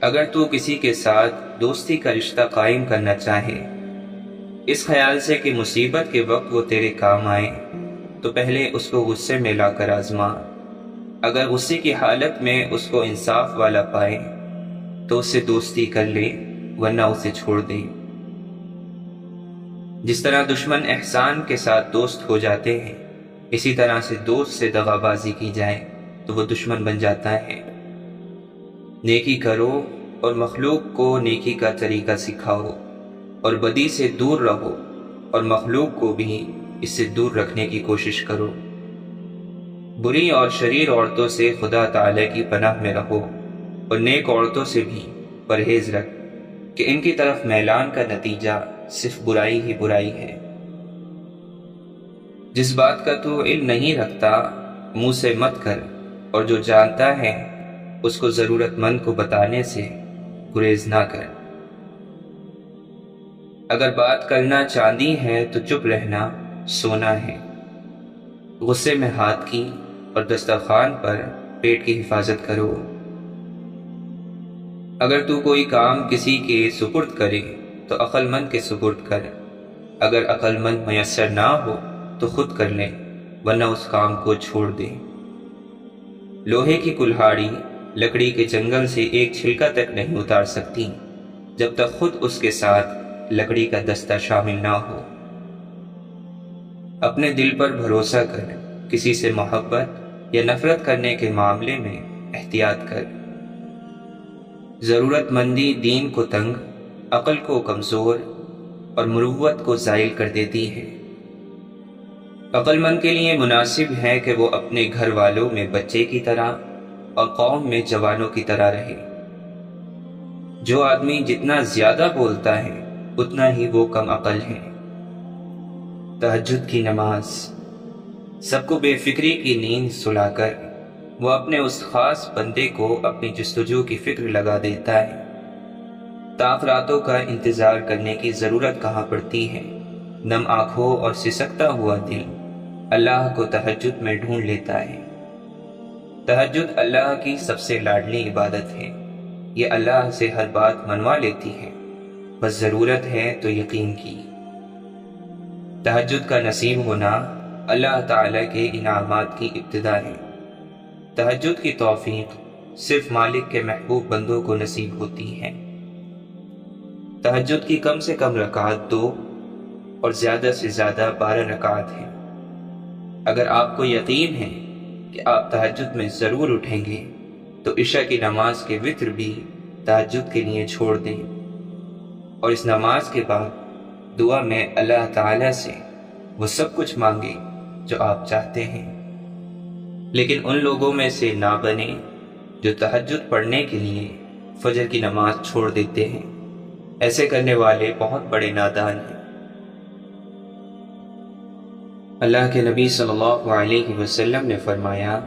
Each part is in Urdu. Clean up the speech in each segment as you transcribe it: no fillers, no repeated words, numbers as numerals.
اگر تو کسی کے ساتھ دوستی کا رشتہ قائم کرنا چاہے اس خیال سے کہ مصیبت کے وقت وہ تیرے کام آئے، تو پہلے اس کو غصے میں لا کر آزما۔ اگر غصے کی حالت میں اس کو انصاف والا پائے تو اس سے دوستی کر لے، ورنہ اسے چھوڑ دے۔ جس طرح دشمن احسان کے ساتھ دوست ہو جاتے ہیں، اسی طرح سے دوست سے دغا بازی کی جائے تو وہ دشمن بن جاتا ہے۔ نیکی کرو اور مخلوق کو نیکی کا طریقہ سکھاؤ، اور بدی سے دور رہو اور مخلوق کو بھی اس سے دور رکھنے کی کوشش کرو۔ بری اور شریر عورتوں سے خدا تعالی کی پناہ میں رہو، اور نیک عورتوں سے بھی پرہیز رکھ کہ ان کی طرف میلان کا نتیجہ صرف برائی ہی برائی ہے۔ جس بات کا تو علم نہیں رکھتا منہ سے مت کر، اور جو جانتا ہے اس کو ضرورت مند کو بتانے سے گریز نہ کر۔ اگر بات کرنا چاندی ہے تو چپ رہنا سونا ہے۔ غصے میں ہاتھ کی اور دسترخوان پر پیٹ کی حفاظت کرو۔ اگر تو کوئی کام کسی کے سپرد کرے تو عقل مند کے سپرد کر۔ اگر عقل مند میسر نہ ہو تو خود کر لے، ورنہ اس کام کو چھوڑ دے۔ لوہے کی کلہاڑی لکڑی کے جنگل سے ایک چھلکا تک نہیں اتار سکتی جب تک خود اس کے ساتھ لکڑی کا دستہ شامل نہ ہو۔ اپنے دل پر بھروسہ کر، کسی سے محبت یا نفرت کرنے کے معاملے میں احتیاط کر۔ ضرورت مندی دین کو تنگ، عقل کو کمزور اور مروت کو زائل کر دیتی ہے۔ عقل مند کے لیے مناسب ہے کہ وہ اپنے گھر والوں میں بچے کی طرح اور قوم میں جوانوں کی طرح رہے۔ جو آدمی جتنا زیادہ بولتا ہے اتنا ہی وہ کم عقل ہے۔ تہجد کی نماز۔ سب کو بے فکری کی نیند سلا کر وہ اپنے اس خاص بندے کو اپنی جستجو کی فکر لگا دیتا ہے۔ تاخراتوں کا انتظار کرنے کی ضرورت کہاں پڑتی ہے۔ نم آنکھوں اور سسکتا ہوا دل اللہ کو تہجد میں ڈھونڈ لیتا ہے۔ تہجد اللہ کی سب سے لاڈلی عبادت ہے۔ یہ اللہ سے ہر بات منوا لیتی ہے، بس ضرورت ہے تو یقین کی۔ تہجد کا نصیب ہونا اللہ تعالی کے انعامات کی ابتدا ہے۔ تہجد کی توفیق صرف مالک کے محبوب بندوں کو نصیب ہوتی ہے۔ تہجد کی کم سے کم رکعت 2 اور زیادہ سے زیادہ 12 رکعت ہیں۔ اگر آپ کو یقین ہے کہ آپ تہجد میں ضرور اٹھیں گے تو عشاء کی نماز کے وتر بھی تہجد کے لیے چھوڑ دیں، اور اس نماز کے بعد دعا میں اللہ تعالی سے وہ سب کچھ مانگے جو آپ چاہتے ہیں۔ لیکن ان لوگوں میں سے نہ بنے جو تہجد پڑھنے کے لیے فجر کی نماز چھوڑ دیتے ہیں۔ ایسے کرنے والے بہت بڑے نادان ہیں۔ اللہ کے نبی صلی اللہ علیہ وسلم نے فرمایا،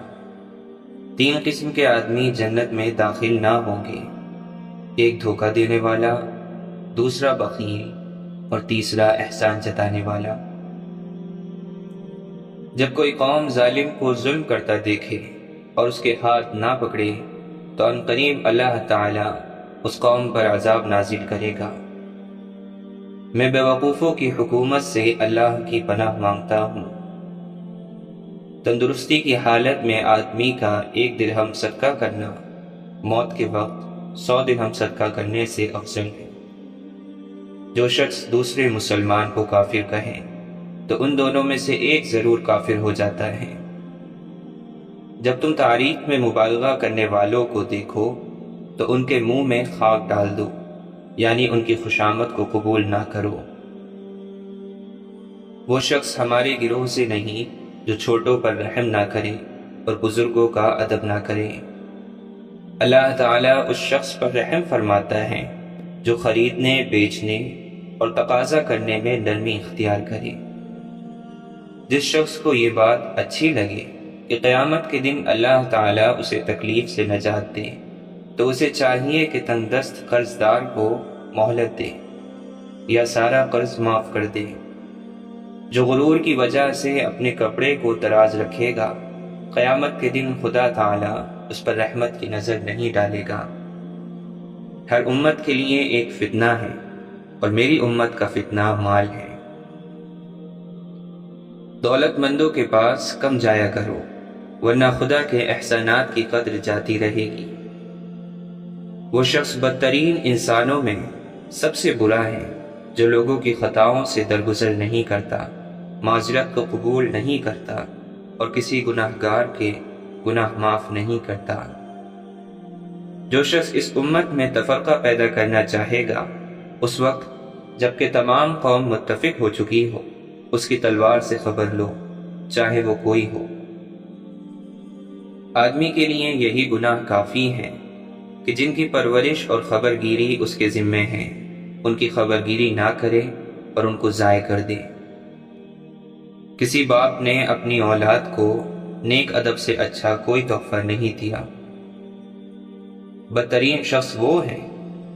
3 قسم کے آدمی جنت میں داخل نہ ہوں گے، ایک دھوکہ دینے والا، دوسرا بخیل اور تیسرا احسان جتانے والا۔ جب کوئی قوم ظالم کو ظلم کرتا دیکھے اور اس کے ہاتھ نہ پکڑے تو عنقریب اللہ تعالی اس قوم پر عذاب نازل کرے گا۔ میں بے وقوفوں کی حکومت سے اللہ کی پناہ مانگتا ہوں۔ تندرستی کی حالت میں آدمی کا 1 درہم صدقہ کرنا موت کے وقت 100 درہم صدقہ کرنے سے افضل ہے۔ جو شخص دوسرے مسلمان کو کافر کہے تو ان دونوں میں سے ایک ضرور کافر ہو جاتا ہے۔ جب تم تعریف میں مبالغہ کرنے والوں کو دیکھو تو ان کے منہ میں خاک ڈال دو، یعنی ان کی خوشامد کو قبول نہ کرو۔ وہ شخص ہمارے گروہ سے نہیں جو چھوٹوں پر رحم نہ کرے اور بزرگوں کا ادب نہ کرے۔ اللہ تعالیٰ اس شخص پر رحم فرماتا ہے جو خریدنے، بیچنے اور تقاضا کرنے میں نرمی اختیار کرے۔ جس شخص کو یہ بات اچھی لگے کہ قیامت کے دن اللہ تعالیٰ اسے تکلیف سے نجات دے تو اسے چاہیے کہ تنگ دست قرض دار کو مہلت دے یا سارا قرض معاف کر دے۔ جو غرور کی وجہ سے اپنے کپڑے کو دراز رکھے گا، قیامت کے دن خدا تعالیٰ اس پر رحمت کی نظر نہیں ڈالے گا۔ ہر امت کے لیے ایک فتنہ ہے اور میری امت کا فتنہ مال ہے۔ دولت مندوں کے پاس کم جایا کرو ورنہ خدا کے احسانات کی قدر جاتی رہے گی۔ وہ شخص بدترین انسانوں میں سب سے برا ہے جو لوگوں کی خطاؤں سے درگزر نہیں کرتا، معذرت کو قبول نہیں کرتا اور کسی گناہ گار کے گناہ معاف نہیں کرتا۔ جو شخص اس امت میں تفرقہ پیدا کرنا چاہے گا، اس وقت جبکہ تمام قوم متفق ہو چکی ہو، اس کی تلوار سے خبر لو، چاہے وہ کوئی ہو۔ آدمی کے لیے یہی گناہ کافی ہے کہ جن کی پرورش اور خبر گیری اس کے ذمے ہے، ان کی خبر گیری نہ کرے اور ان کو ضائع کر دے۔ کسی باپ نے اپنی اولاد کو نیک ادب سے اچھا کوئی تحفہ نہیں دیا۔ بدترین شخص وہ ہے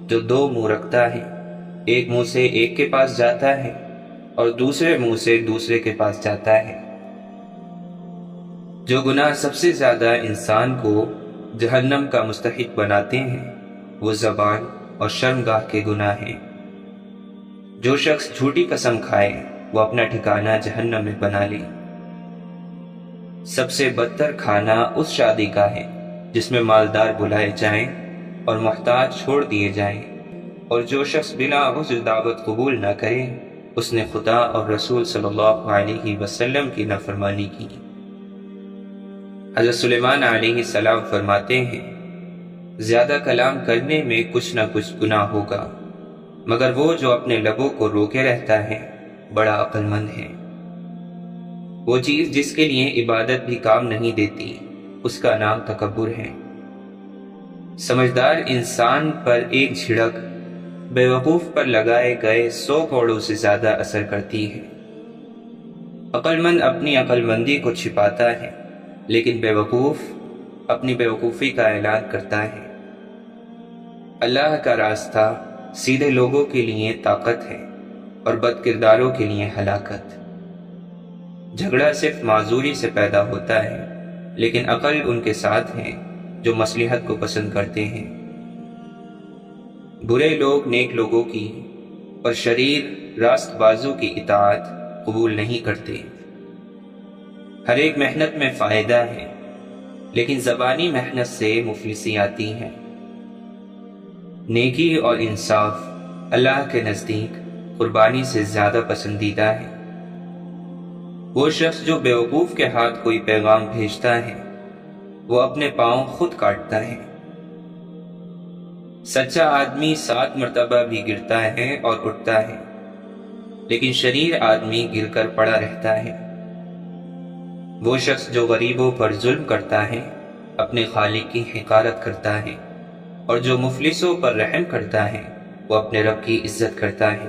جو دو منہ رکھتا ہے، ایک منہ سے ایک کے پاس جاتا ہے اور دوسرے منہ سے دوسرے کے پاس جاتا ہے۔ جو گناہ سب سے زیادہ انسان کو جہنم کا مستحق بناتے ہیں وہ زبان اور شرمگاہ کے گناہ ہیں۔ جو شخص جھوٹی قسم کھائے وہ اپنا ٹھکانہ جہنم میں بنا لے۔ سب سے بدتر کھانا اس شادی کا ہے جس میں مالدار بلائے جائیں اور محتاج چھوڑ دیے جائیں، اور جو شخص بلا عذر دعوت قبول نہ کرے اس نے خدا اور رسول صلی اللہ علیہ وسلم کی نافرمانی کی۔ حضرت سلیمان علیہ السلام فرماتے ہیں، زیادہ کلام کرنے میں کچھ نہ کچھ گناہ ہوگا، مگر وہ جو اپنے لبوں کو روکے رہتا ہے بڑا عقل مند ہے۔ وہ چیز جس کے لیے عبادت بھی کام نہیں دیتی اس کا نام تکبر ہے۔ سمجھدار انسان پر ایک جھڑک بیوقوف پر لگائے گئے 100 کوڑوں سے زیادہ اثر کرتی ہے۔ عقل مند اپنی عقل مندی کو چھپاتا ہے، لیکن بیوقوف اپنی بیوقوفی کا اعلان کرتا ہے۔ اللہ کا راستہ سیدھے لوگوں کے لیے طاقت ہے اور بد کرداروں کے لیے ہلاکت۔ جھگڑا صرف معذوری سے پیدا ہوتا ہے، لیکن عقل ان کے ساتھ ہے جو مصلحت کو پسند کرتے ہیں۔ برے لوگ نیک لوگوں کی اور شریر راست بازوں کی اطاعت قبول نہیں کرتے۔ ہر ایک محنت میں فائدہ ہے، لیکن زبانی محنت سے مفلسی آتی ہے۔ نیکی اور انصاف اللہ کے نزدیک قربانی سے زیادہ پسندیدہ ہے۔ وہ شخص جو بیوقوف کے ہاتھ کوئی پیغام بھیجتا ہے وہ اپنے پاؤں خود کاٹتا ہے۔ سچا آدمی 7 مرتبہ بھی گرتا ہے اور اٹھتا ہے، لیکن شریر آدمی گر کر پڑا رہتا ہے۔ وہ شخص جو غریبوں پر ظلم کرتا ہے اپنے خالق کی حقارت کرتا ہے، اور جو مفلسوں پر رحم کرتا ہے وہ اپنے رب کی عزت کرتا ہے۔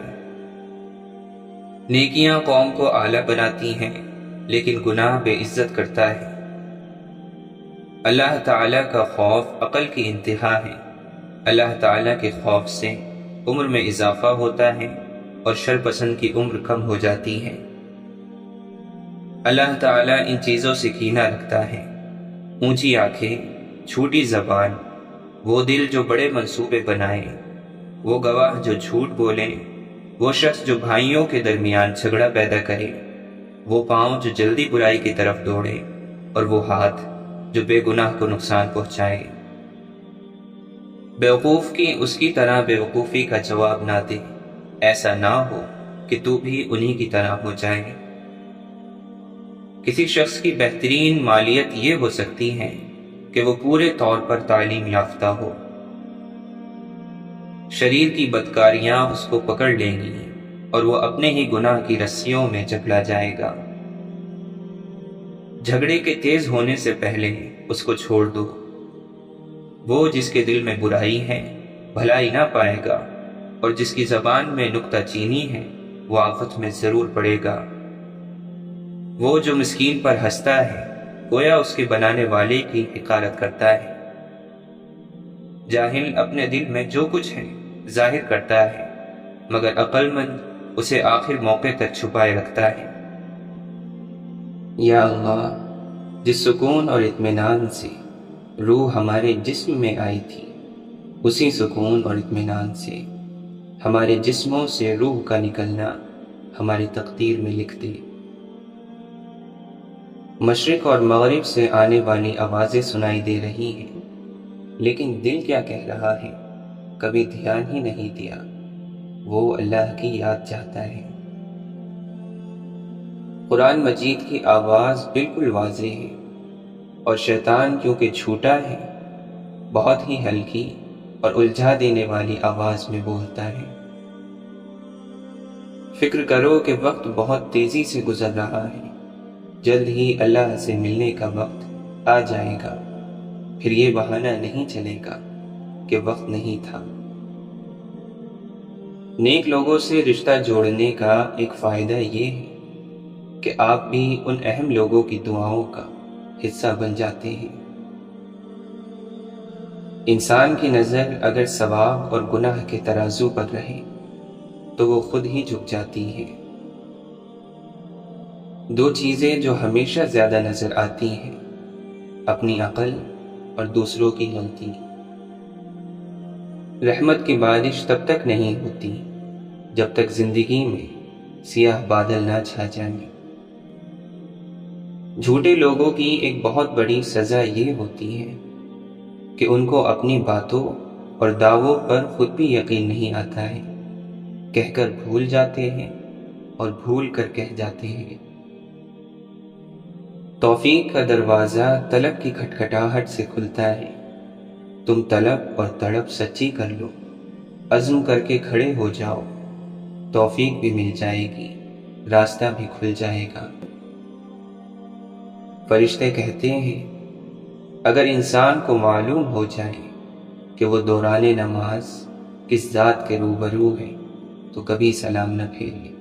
نیکیاں قوم کو اعلیٰ بناتی ہیں، لیکن گناہ بے عزت کرتا ہے۔ اللہ تعالیٰ کا خوف عقل کی انتہا ہے۔ اللہ تعالیٰ کے خوف سے عمر میں اضافہ ہوتا ہے اور شر پسند کی عمر کم ہو جاتی ہے۔ اللہ تعالیٰ ان چیزوں سے کینہ رکھتا ہے، اونچی آنکھیں، چھوٹی زبان، وہ دل جو بڑے منصوبے بنائے، وہ گواہ جو جھوٹ بولے، وہ شخص جو بھائیوں کے درمیان جھگڑا پیدا کرے، وہ پاؤں جو جلدی برائی کی طرف دوڑے، اور وہ ہاتھ جو بے گناہ کو نقصان پہنچائے۔ بیوقوف کی اس کی طرح بیوقوفی کا جواب نہ دے، ایسا نہ ہو کہ تو بھی انہی کی طرح ہو جائے۔ کسی شخص کی بہترین مالیت یہ ہو سکتی ہے کہ وہ پورے طور پر تعلیم یافتہ ہو۔ شریر کی بدکاریاں اس کو پکڑ لیں گی اور وہ اپنے ہی گناہ کی رسیوں میں جکڑا جائے گا۔ جھگڑے کے تیز ہونے سے پہلے اس کو چھوڑ دو۔ وہ جس کے دل میں برائی ہے بھلائی نہ پائے گا، اور جس کی زبان میں نکتہ چینی ہے وہ آفت میں ضرور پڑے گا۔ وہ جو مسکین پر ہنستا ہے گویا اس کے بنانے والے کی حقارت کرتا ہے۔ جاہل اپنے دل میں جو کچھ ہے ظاہر کرتا ہے، مگر عقل مند اسے آخر موقع تک چھپائے رکھتا ہے۔ یا اللہ، جس سکون اور اطمینان سے روح ہمارے جسم میں آئی تھی اسی سکون اور اطمینان سے ہمارے جسموں سے روح کا نکلنا ہماری تقدیر میں لکھ دے۔ مشرق اور مغرب سے آنے والی آوازیں سنائی دے رہی ہیں، لیکن دل کیا کہہ رہا ہے کبھی دھیان ہی نہیں دیا۔ وہ اللہ کی یاد چاہتا ہے۔ قرآن مجید کی آواز بالکل واضح ہے، اور شیطان کیونکہ چھوٹا ہے بہت ہی ہلکی اور الجھا دینے والی آواز میں بولتا ہے۔ فکر کرو کہ وقت بہت تیزی سے گزر رہا ہے، جلد ہی اللہ سے ملنے کا وقت آ جائے گا، پھر یہ بہانہ نہیں چلے گا کہ وقت نہیں تھا۔ نیک لوگوں سے رشتہ جوڑنے کا ایک فائدہ یہ ہے کہ آپ بھی ان اہم لوگوں کی دعاؤں کا حصہ بن جاتے ہیں۔ انسان کی نظر اگر ثواب اور گناہ کے ترازو پر رہے تو وہ خود ہی جھک جاتی ہے۔ دو چیزیں جو ہمیشہ زیادہ نظر آتی ہیں، اپنی عقل اور دوسروں کی غلطی۔ رحمت کی بارش تب تک نہیں ہوتی جب تک زندگی میں سیاہ بادل نہ چھا جائیں۔ جھوٹے لوگوں کی ایک بہت بڑی سزا یہ ہوتی ہے کہ ان کو اپنی باتوں اور دعووں پر خود بھی یقین نہیں آتا ہے، کہہ کر بھول جاتے ہیں اور بھول کر کہہ جاتے ہیں۔ توفیق کا دروازہ طلب کی کھٹکھٹاہٹ سے کھلتا ہے۔ تم طلب اور تڑپ سچی کر لو، عزم کر کے کھڑے ہو جاؤ، توفیق بھی مل جائے گی، راستہ بھی کھل جائے گا۔ فرشتے کہتے ہیں اگر انسان کو معلوم ہو جائے کہ وہ دوران نماز کس ذات کے روبرو ہے تو کبھی سلام نہ پھیرے۔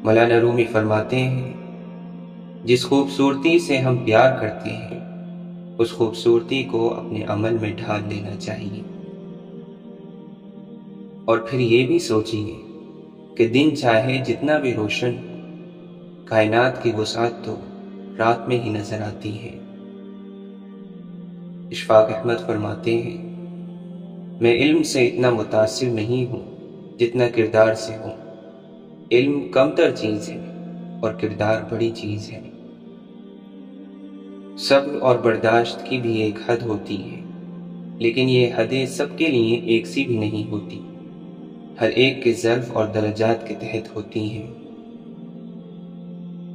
مولانا رومی فرماتے ہیں جس خوبصورتی سے ہم پیار کرتے ہیں اس خوبصورتی کو اپنے عمل میں ڈھال لینا چاہیے، اور پھر یہ بھی سوچیے کہ دن چاہے جتنا بھی روشن ہو، کائنات کی وسعت تو رات میں ہی نظر آتی ہے۔ اشفاق احمد فرماتے ہیں میں علم سے اتنا متاثر نہیں ہوں جتنا کردار سے ہوں۔ علم کم تر چیز ہے اور کردار بڑی چیز ہے۔ صبر اور برداشت کی بھی ایک حد ہوتی ہے، لیکن یہ حدیں سب کے لیے ایک سی بھی نہیں ہوتی، ہر ایک کے ظرف اور درجات کے تحت ہوتی ہیں۔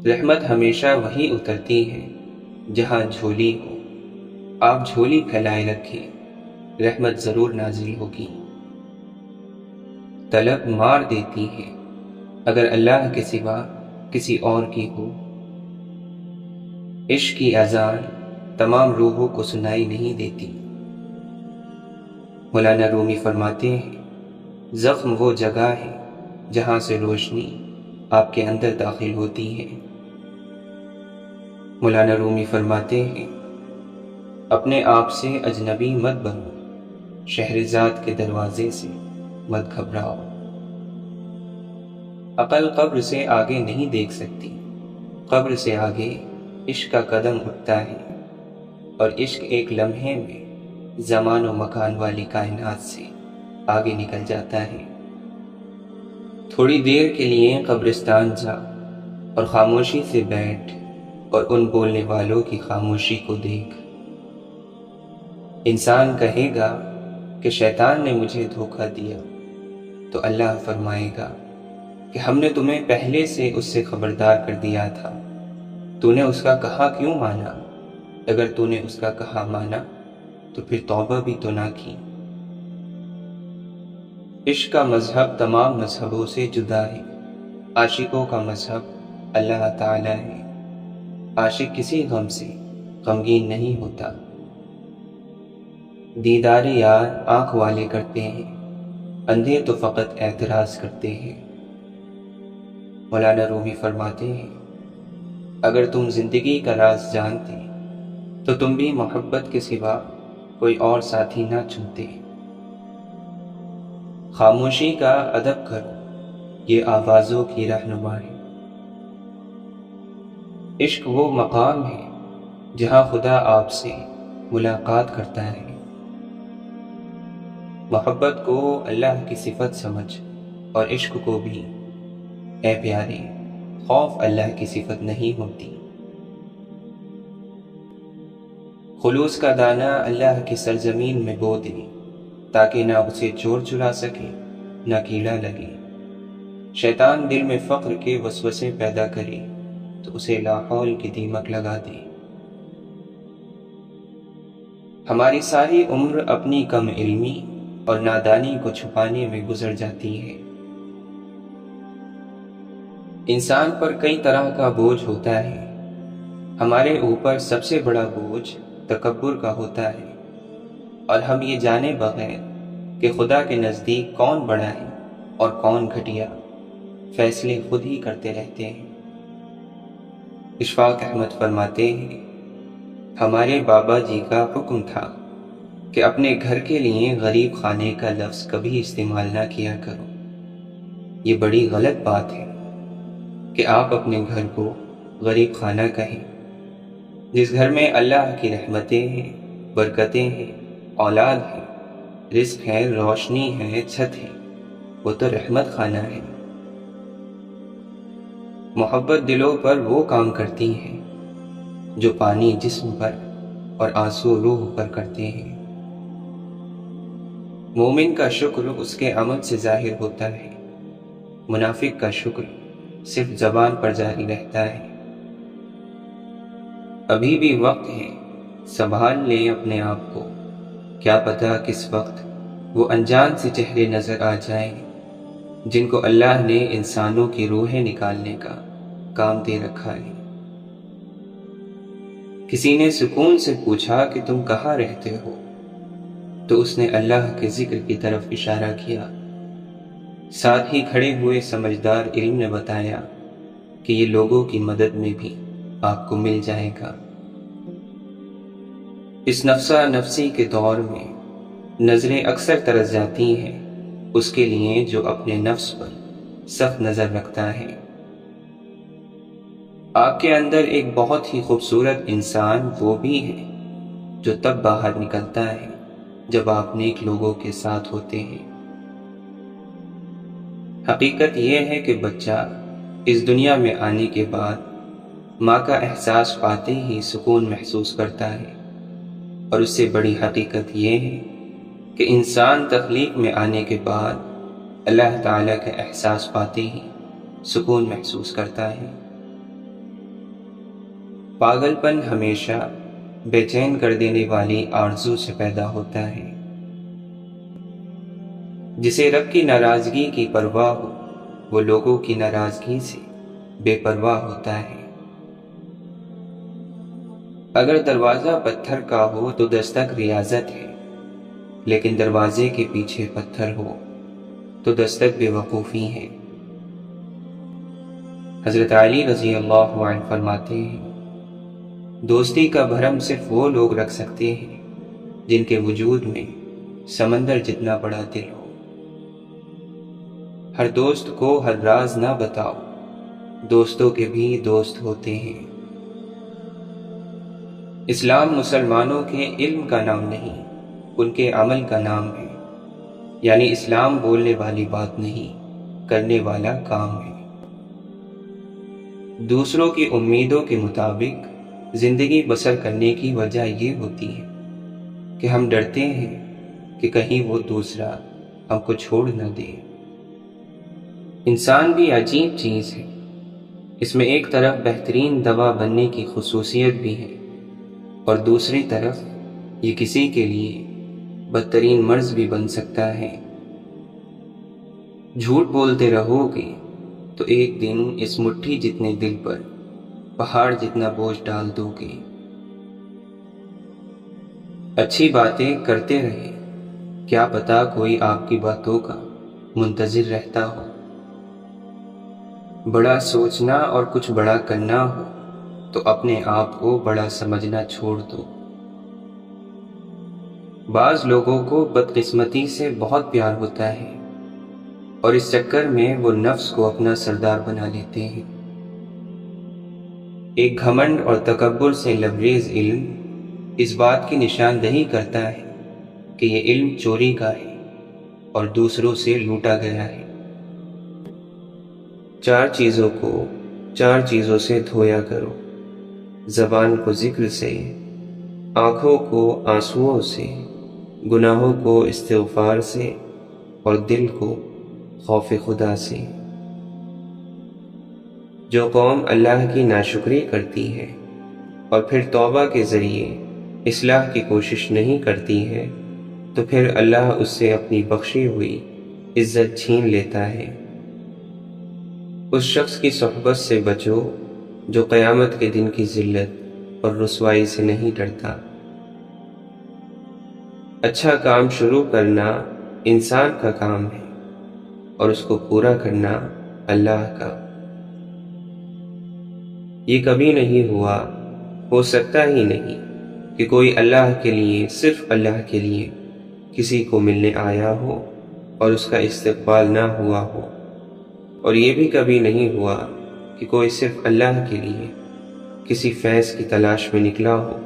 رحمت ہمیشہ وہیں اترتی ہے جہاں جھولی ہو۔ آپ جھولی پھیلائے رکھیں، رحمت ضرور نازل ہوگی۔ طلب مار دیتی ہے اگر اللہ کے سوا کسی اور کی ہو۔ عشق کی اذان تمام روحوں کو سنائی نہیں دیتی۔ مولانا رومی فرماتے ہیں زخم وہ جگہ ہے جہاں سے روشنی آپ کے اندر داخل ہوتی ہے۔ مولانا رومی فرماتے ہیں اپنے آپ سے اجنبی مت بنو، شہرزاد کے دروازے سے مت گھبراؤ۔ عقل قبر سے آگے نہیں دیکھ سکتی، قبر سے آگے عشق کا قدم اٹھتا ہے، اور عشق ایک لمحے میں زمان و مکان والی کائنات سے آگے نکل جاتا ہے۔ تھوڑی دیر کے لیے قبرستان جا اور خاموشی سے بیٹھ اور ان بولنے والوں کی خاموشی کو دیکھ۔ انسان کہے گا کہ شیطان نے مجھے دھوکہ دیا، تو اللہ فرمائے گا کہ ہم نے تمہیں پہلے سے اس سے خبردار کر دیا تھا، تو نے اس کا کہا کیوں مانا؟ اگر تو نے اس کا کہا مانا تو پھر توبہ بھی تو نہ کی۔ عشق کا مذہب تمام مذہبوں سے جدا ہے۔ عاشقوں کا مذہب اللہ تعالی ہے۔ عاشق کسی غم سے غمگین نہیں ہوتا۔ دیدار یار آنکھ والے کرتے ہیں، اندھے تو فقط اعتراض کرتے ہیں۔ مولانا رومی فرماتے ہیں اگر تم زندگی کا راز جانتے تو تم بھی محبت کے سوا کوئی اور ساتھی نہ چنتے۔ خاموشی کا ادب کرو، یہ آوازوں کی رہنما ہے۔ عشق وہ مقام ہے جہاں خدا آپ سے ملاقات کرتا ہے۔ محبت کو اللہ کی صفت سمجھ اور عشق کو بھی۔ اے پیارے، خوف اللہ کی صفت نہیں ہوتی۔ خلوص کا دانہ اللہ کی سرزمین میں بو دے، تاکہ نہ اسے چور چرا سکے نہ کیڑا لگے۔ شیطان دل میں فقر کے وسوسے پیدا کرے تو اسے لاحول کی دیمک لگا دے۔ ہماری ساری عمر اپنی کم علمی اور نادانی کو چھپانے میں گزر جاتی ہے۔ انسان پر کئی طرح کا بوجھ ہوتا ہے۔ ہمارے اوپر سب سے بڑا بوجھ تکبر کا ہوتا ہے، اور ہم یہ جانے بغیر کہ خدا کے نزدیک کون بڑا ہے اور کون گھٹیا، فیصلے خود ہی کرتے رہتے ہیں۔ اشفاق احمد فرماتے ہیں، ہمارے بابا جی کا حکم تھا کہ اپنے گھر کے لیے غریب خانے کا لفظ کبھی استعمال نہ کیا کرو۔ یہ بڑی غلط بات ہے کہ آپ اپنے گھر کو غریب خانہ کہیں۔ جس گھر میں اللہ کی رحمتیں ہیں، برکتیں ہیں، اولاد ہے، رزق ہے، روشنی ہے، چھت ہے، وہ تو رحمت خانہ ہے۔ محبت دلوں پر وہ کام کرتی ہے جو پانی جسم پر اور آنسو روح پر کرتے ہیں۔ مومن کا شکر اس کے عمل سے ظاہر ہوتا ہے، منافق کا شکر صرف زبان پر جاری رہتا ہے۔ ابھی بھی وقت ہے، سنبھال لیں اپنے آپ کو، کیا پتہ کس وقت وہ انجان سے چہرے نظر آ جائیں جن کو اللہ نے انسانوں کی روحیں نکالنے کا کام دے رکھا ہے۔ کسی نے سکون سے پوچھا کہ تم کہاں رہتے ہو، تو اس نے اللہ کے ذکر کی طرف اشارہ کیا۔ ساتھ ہی کھڑے ہوئے سمجھدار علم نے بتایا کہ یہ لوگوں کی مدد میں بھی آپ کو مل جائے گا۔ اس نفسا نفسی کے دور میں نظریں اکثر ترس جاتی ہیں اس کے لیے جو اپنے نفس پر سخت نظر رکھتا ہے۔ آپ کے اندر ایک بہت ہی خوبصورت انسان وہ بھی ہے جو تب باہر نکلتا ہے جب آپ نیک لوگوں کے ساتھ ہوتے ہیں۔ حقیقت یہ ہے کہ بچہ اس دنیا میں آنے کے بعد ماں کا احساس پاتے ہی سکون محسوس کرتا ہے، اور اس سے بڑی حقیقت یہ ہے کہ انسان تخلیق میں آنے کے بعد اللہ تعالیٰ کا احساس پاتے ہی سکون محسوس کرتا ہے۔ پاگل پن ہمیشہ بے چین کر دینے والی آرزو سے پیدا ہوتا ہے۔ جسے رب کی ناراضگی کی پرواہ ہو وہ لوگوں کی ناراضگی سے بے پرواہ ہوتا ہے۔ اگر دروازہ پتھر کا ہو تو دستک ریاضت ہے، لیکن دروازے کے پیچھے پتھر ہو تو دستک بے وقوفی ہے۔ حضرت علی رضی اللہ عنہ فرماتے ہیں، دوستی کا بھرم صرف وہ لوگ رکھ سکتے ہیں جن کے وجود میں سمندر جتنا بڑا دل ہو۔ ہر دوست کو ہر راز نہ بتاؤ، دوستوں کے بھی دوست ہوتے ہیں۔ اسلام مسلمانوں کے علم کا نام نہیں، ان کے عمل کا نام ہے۔ یعنی اسلام بولنے والی بات نہیں، کرنے والا کام ہے۔ دوسروں کی امیدوں کے مطابق زندگی بسر کرنے کی وجہ یہ ہوتی ہے کہ ہم ڈرتے ہیں کہ کہیں وہ دوسرا ہم کو چھوڑ نہ دے۔ انسان بھی عجیب چیز ہے، اس میں ایک طرف بہترین دوا بننے کی خصوصیت بھی ہے، اور دوسری طرف یہ کسی کے لیے بدترین مرض بھی بن سکتا ہے۔ جھوٹ بولتے رہو گے تو ایک دن اس مٹھی جتنے دل پر پہاڑ جتنا بوجھ ڈال دو گے۔ اچھی باتیں کرتے رہے، کیا پتا کوئی آپ کی باتوں کا منتظر رہتا ہو۔ بڑا سوچنا اور کچھ بڑا کرنا ہو تو اپنے آپ کو بڑا سمجھنا چھوڑ دو۔ بعض لوگوں کو بدقسمتی سے بہت پیار ہوتا ہے، اور اس چکر میں وہ نفس کو اپنا سردار بنا لیتے ہیں۔ ایک گھمنڈ اور تکبر سے لبریز علم اس بات کی نشاندہی کرتا ہے کہ یہ علم چوری کا ہے اور دوسروں سے لوٹا گیا ہے۔ 4 چیزوں کو 4 چیزوں سے دھویا کرو، زبان کو ذکر سے، آنکھوں کو آنسوؤں سے، گناہوں کو استغفار سے، اور دل کو خوف خدا سے۔ جو قوم اللہ کی ناشکری کرتی ہے اور پھر توبہ کے ذریعے اصلاح کی کوشش نہیں کرتی ہے تو پھر اللہ اس سے اپنی بخشی ہوئی عزت چھین لیتا ہے۔ اس شخص کی صحبت سے بچو جو قیامت کے دن کی ذلت اور رسوائی سے نہیں ڈرتا۔ اچھا کام شروع کرنا انسان کا کام ہے اور اس کو پورا کرنا اللہ کا۔ یہ کبھی نہیں ہوا، ہو سکتا ہی نہیں کہ کوئی اللہ کے لیے، صرف اللہ کے لیے کسی کو ملنے آیا ہو اور اس کا استقبال نہ ہوا ہو، اور یہ بھی کبھی نہیں ہوا کہ کوئی صرف اللہ کے لیے کسی فیض کی تلاش میں نکلا ہو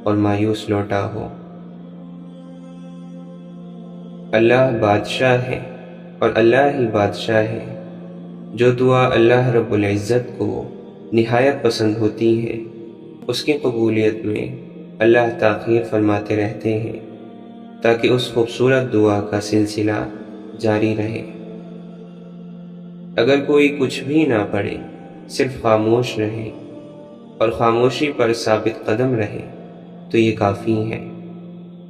اور مایوس لوٹا ہو۔ اللہ بادشاہ ہے اور اللہ ہی بادشاہ ہے۔ جو دعا اللہ رب العزت کو نہایت پسند ہوتی ہے اس کی قبولیت میں اللہ تاخیر فرماتے رہتے ہیں تاکہ اس خوبصورت دعا کا سلسلہ جاری رہے۔ اگر کوئی کچھ بھی نہ پڑھے، صرف خاموش رہے اور خاموشی پر ثابت قدم رہے تو یہ کافی ہے۔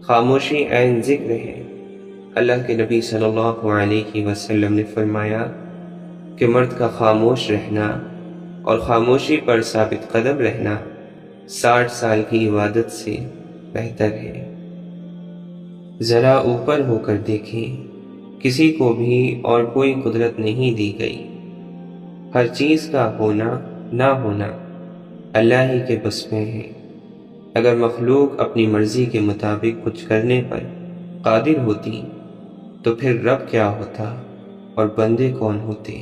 خاموشی عین ذکر ہے۔ اللہ کے نبی صلی اللہ علیہ وسلم نے فرمایا کہ مرد کا خاموش رہنا اور خاموشی پر ثابت قدم رہنا 60 سال کی عبادت سے بہتر ہے۔ ذرا اوپر ہو کر دیکھیں، کسی کو بھی اور کوئی قدرت نہیں دی گئی۔ ہر چیز کا ہونا نہ ہونا اللہ ہی کے بس میں ہے۔ اگر مخلوق اپنی مرضی کے مطابق کچھ کرنے پر قادر ہوتی تو پھر رب کیا ہوتا اور بندے کون ہوتے؟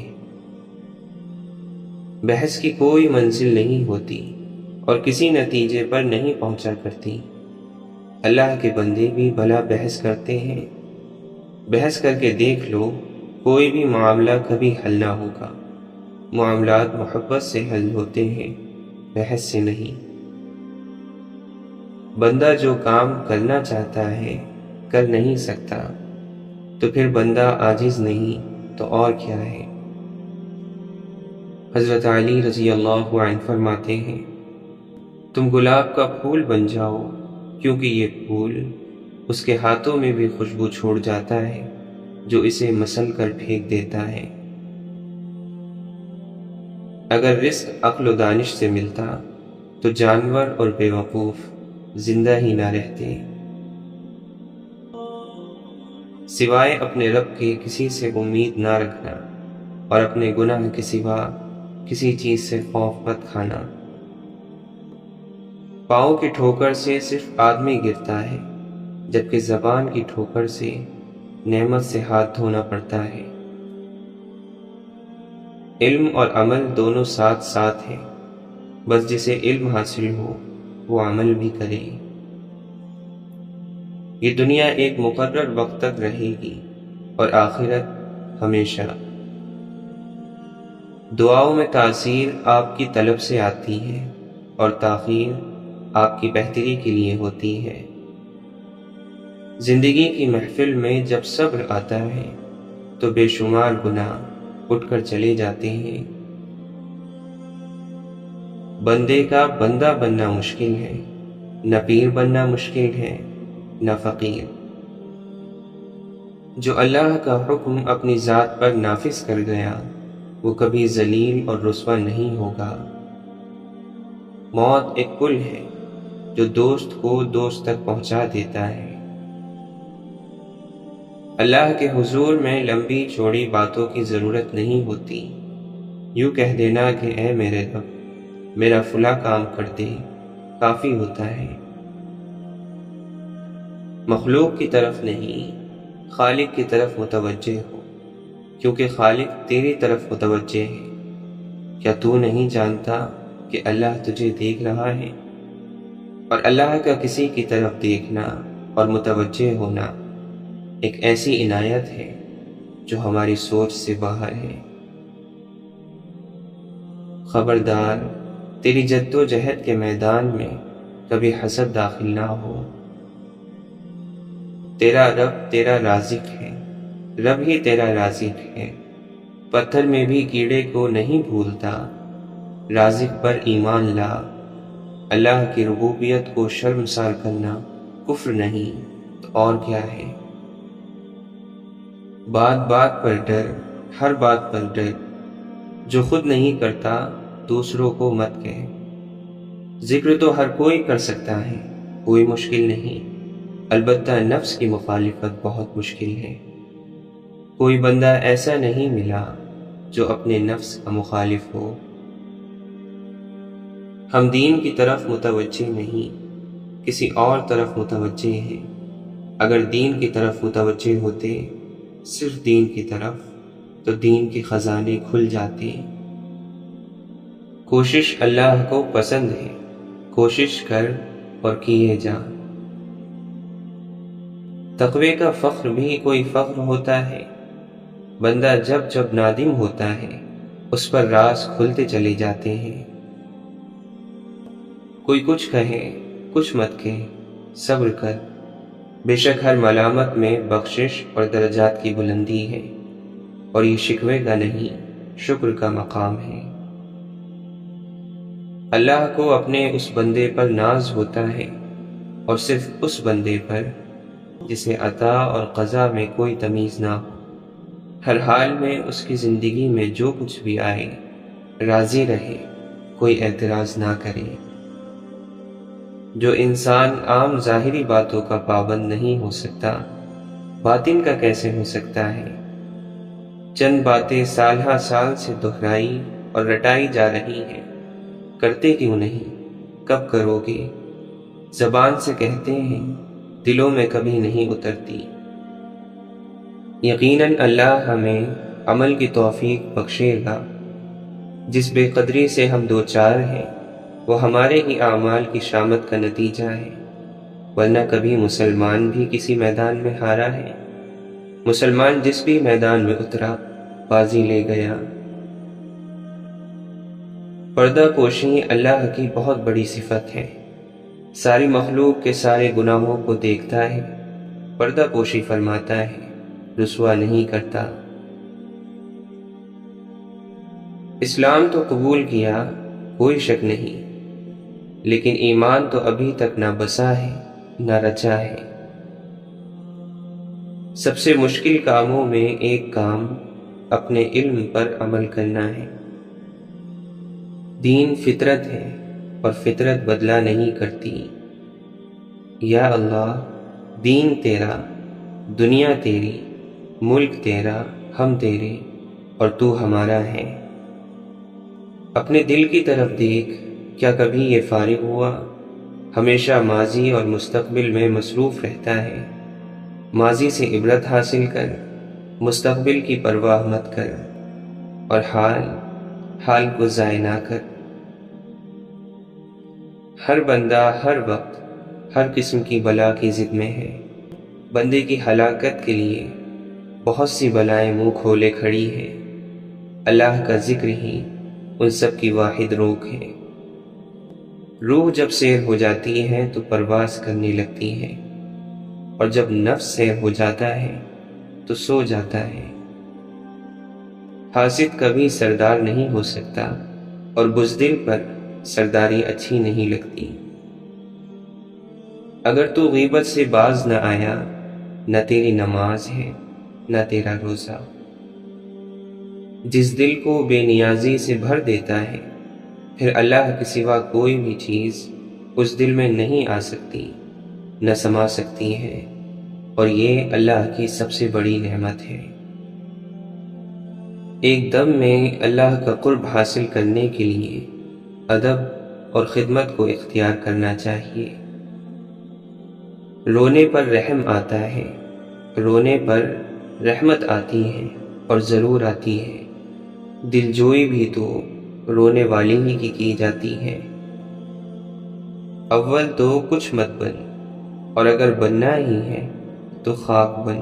بحث کی کوئی منزل نہیں ہوتی اور کسی نتیجے پر نہیں پہنچا کرتی۔ اللہ کے بندے بھی بھلا بحث کرتے ہیں۔ بحث کر کے دیکھ لو، کوئی بھی معاملہ کبھی حل نہ ہوگا۔ معاملات محبت سے حل ہوتے ہیں، بحث سے نہیں۔ بندہ جو کام کرنا چاہتا ہے کر نہیں سکتا تو پھر بندہ عاجز نہیں تو اور کیا ہے؟ حضرت علی رضی اللہ عنہ فرماتے ہیں، تم گلاب کا پھول بن جاؤ، کیونکہ یہ پھول اس کے ہاتھوں میں بھی خوشبو چھوڑ جاتا ہے جو اسے مسل کر پھینک دیتا ہے۔ اگر رزق عقل و دانش سے ملتا تو جانور اور بیوقوف زندہ ہی نہ رہتے۔ سوائے اپنے رب کے کسی سے امید نہ رکھنا اور اپنے گناہ کے سوا کسی چیز سے خوف مت کھانا۔ پاؤں کی ٹھوکر سے صرف آدمی گرتا ہے، جبکہ زبان کی ٹھوکر سے نعمت سے ہاتھ دھونا پڑتا ہے۔ علم اور عمل دونوں ساتھ ساتھ ہیں، بس جسے علم حاصل ہو وہ عمل بھی کرے۔ یہ دنیا ایک مقرر وقت تک رہے گی اور آخرت ہمیشہ۔ دعاؤں میں تاثیر آپ کی طلب سے آتی ہے اور تاخیر آپ کی بہتری کے لیے ہوتی ہے۔ زندگی کی محفل میں جب صبر آتا ہے تو بے شمار گناہ اٹھ کر چلے جاتے ہیں۔ بندے کا بندہ بننا مشکل ہے، نہ پیر بننا مشکل ہے نہ فقیر۔ جو اللہ کا حکم اپنی ذات پر نافذ کر گیا وہ کبھی ذلیل اور رسوا نہیں ہوگا۔ موت ایک پل ہے جو دوست کو دوست تک پہنچا دیتا ہے۔ اللہ کے حضور میں لمبی چوڑی باتوں کی ضرورت نہیں ہوتی۔ یوں کہہ دینا کہ اے میرے رب میرا فلاں کام کر دے کافی ہوتا ہے۔ مخلوق کی طرف نہیں، خالق کی طرف متوجہ ہو، کیونکہ خالق تیری طرف متوجہ ہے۔ کیا تو نہیں جانتا کہ اللہ تجھے دیکھ رہا ہے؟ اور اللہ کا کسی کی طرف دیکھنا اور متوجہ ہونا ایک ایسی عنایت ہے جو ہماری سوچ سے باہر ہے۔ خبردار، تیری جد و جہد کے میدان میں کبھی حسد داخل نہ ہو۔ تیرا رب تیرا رازق ہے، رب ہی تیرا رازق ہے، پتھر میں بھی کیڑے کو نہیں بھولتا۔ رازق پر ایمان لا، اللہ کی ربوبیت کو شرمسار کرنا کفر نہیں تو اور کیا ہے۔ بات بات پر ڈر، ہر بات پر ڈر، جو خود نہیں کرتا دوسروں کو مت کہہ۔ ذکر تو ہر کوئی کر سکتا ہے، کوئی مشکل نہیں، البتہ نفس کی مخالفت بہت مشکل ہے۔ کوئی بندہ ایسا نہیں ملا جو اپنے نفس کا مخالف ہو۔ ہم دین کی طرف متوجہ نہیں، کسی اور طرف متوجہ ہیں۔ اگر دین کی طرف متوجہ ہوتے، صرف دین کی طرف، تو دین کے خزانے کھل جاتے۔ کوشش اللہ کو پسند ہے، کوشش کر اور کیے جا۔ تقوی کا فخر بھی کوئی فخر ہوتا ہے، بندہ جب جب نادم ہوتا ہے اس پر راز کھلتے چلے جاتے ہیں۔ کوئی کچھ کہے، کچھ مت کہے، صبر کر، بے شک ہر ملامت میں بخشش اور درجات کی بلندی ہے، اور یہ شکوے کا نہیں، شکر کا مقام ہے۔ اللہ کو اپنے اس بندے پر ناز ہوتا ہے، اور صرف اس بندے پر جسے عطا اور قضا میں کوئی تمیز نہ ہو۔ ہر حال میں اس کی زندگی میں جو کچھ بھی آئے راضی رہے، کوئی اعتراض نہ کرے۔ جو انسان عام ظاہری باتوں کا پابند نہیں ہو سکتا، باطن کا کیسے ہو سکتا ہے؟ چند باتیں سالہ سال سے دہرائی اور رٹائی جا رہی ہیں، کرتے کیوں نہیں؟ کب کرو گے؟ زبان سے کہتے ہیں، دلوں میں کبھی نہیں اترتی۔ یقیناً اللہ ہمیں عمل کی توفیق بخشے گا۔ جس بے قدری سے ہم دوچار ہیں وہ ہمارے ہی اعمال کی شامت کا نتیجہ ہے، ورنہ کبھی مسلمان بھی کسی میدان میں ہارا ہے؟ مسلمان جس بھی میدان میں اترا بازی لے گیا۔ پردہ پوشی اللہ کی بہت بڑی صفت ہے، ساری مخلوق کے سارے گناہوں کو دیکھتا ہے، پردہ پوشی فرماتا ہے، رسوا نہیں کرتا۔ اسلام تو قبول کیا، کوئی شک نہیں، لیکن ایمان تو ابھی تک نہ بسا ہے نہ رچا ہے۔ سب سے مشکل کاموں میں ایک کام اپنے علم پر عمل کرنا ہے۔ دین فطرت ہے اور فطرت بدلہ نہیں کرتی۔ یا اللہ، دین تیرا، دنیا تیری، ملک تیرا، ہم تیرے، اور تو ہمارا ہے۔ اپنے دل کی طرف دیکھ، کیا کبھی یہ فارغ ہوا؟ ہمیشہ ماضی اور مستقبل میں مصروف رہتا ہے۔ ماضی سے عبرت حاصل کر، مستقبل کی پرواہ مت کر، اور حال کو ضائع نہ کر۔ ہر بندہ ہر وقت ہر قسم کی بلا کی ضد میں ہے۔ بندے کی ہلاکت کے لیے بہت سی بلائیں منہ کھولے کھڑی ہیں، اللہ کا ذکر ہی ان سب کی واحد روک ہے۔ روح جب سیر ہو جاتی ہے تو پرواز کرنے لگتی ہے، اور جب نفس سیر ہو جاتا ہے تو سو جاتا ہے۔ حاسد کبھی سردار نہیں ہو سکتا، اور بزدل پر سرداری اچھی نہیں لگتی۔ اگر تو غیبت سے باز نہ آیا، نہ تیری نماز ہے نہ تیرا روزہ۔ جس دل کو بے نیازی سے بھر دیتا ہے، پھر اللہ کے سوا کوئی بھی چیز اس دل میں نہیں آ سکتی، نہ سما سکتی ہے، اور یہ اللہ کی سب سے بڑی نعمت ہے۔ ایک دم میں اللہ کا قرب حاصل کرنے کے لیے ادب اور خدمت کو اختیار کرنا چاہیے۔ رونے پر رحم آتا ہے، رونے پر رحمت آتی ہے، اور ضرور آتی ہے۔ دل جوئی بھی تو رونے والی ہی کی جاتی ہے۔ اول تو کچھ مت بن، اور اگر بننا ہی ہے تو خاک بن۔